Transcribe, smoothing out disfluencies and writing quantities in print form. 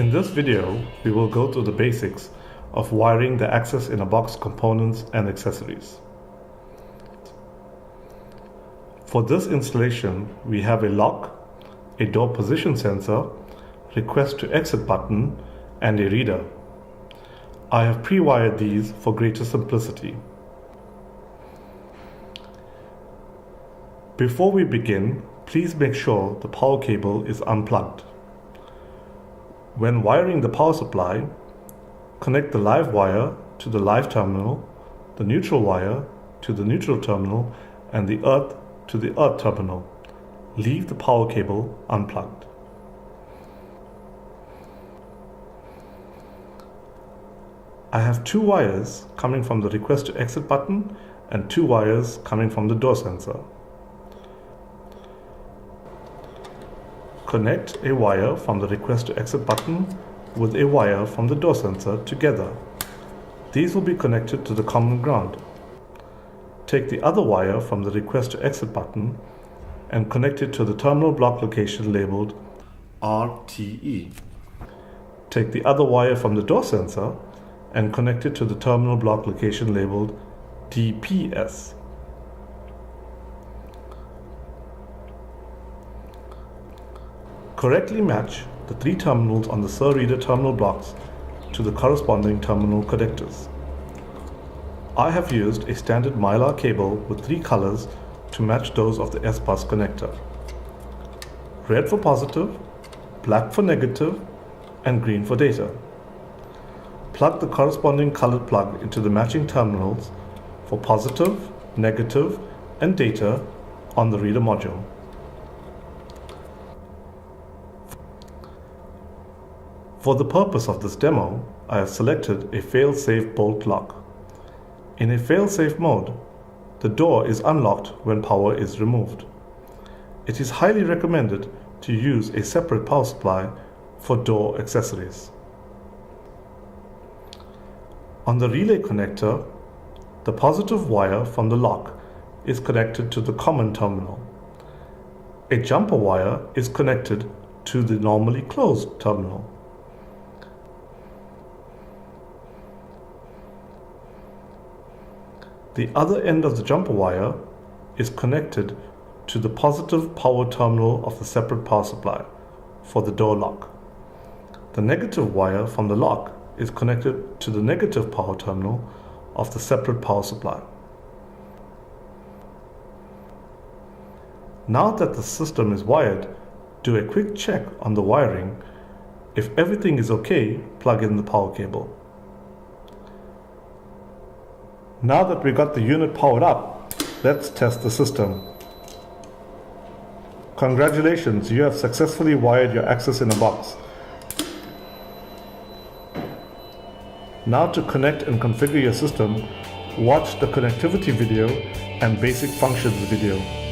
In this video, we will go through the basics of wiring the Access in a Box components and accessories. For this installation, we have a lock, a door position sensor, request to exit button, and a reader. I have pre-wired these for greater simplicity. Before we begin, please make sure the power cable is unplugged. When wiring the power supply, connect the live wire to the live terminal, the neutral wire to the neutral terminal, and the earth to the earth terminal. Leave the power cable unplugged. I have two wires coming from the request to exit button and two wires coming from the door sensor. Connect a wire from the request to exit button with a wire from the door sensor together. These will be connected to the common ground. Take the other wire from the request to exit button and connect it to the terminal block location labeled RTE. Take the other wire from the door sensor and connect it to the terminal block location labeled DPS. Correctly match the three terminals on the SIR reader terminal blocks to the corresponding terminal connectors. I have used a standard Mylar cable with three colors to match those of the S-Bus connector. Red for positive, black for negative, and green for data. Plug the corresponding colored plug into the matching terminals for positive, negative, and data on the reader module. For the purpose of this demo, I have selected a fail-safe bolt lock. In a fail-safe mode, the door is unlocked when power is removed. It is highly recommended to use a separate power supply for door accessories. On the relay connector, the positive wire from the lock is connected to the common terminal. A jumper wire is connected to the normally closed terminal. The other end of the jumper wire is connected to the positive power terminal of the separate power supply for the door lock. The negative wire from the lock is connected to the negative power terminal of the separate power supply. Now that the system is wired, do a quick check on the wiring. If everything is okay, plug in the power cable. Now that we got the unit powered up, let's test the system. Congratulations, you have successfully wired your Access in a Box. Now to connect and configure your system, watch the connectivity video and basic functions video.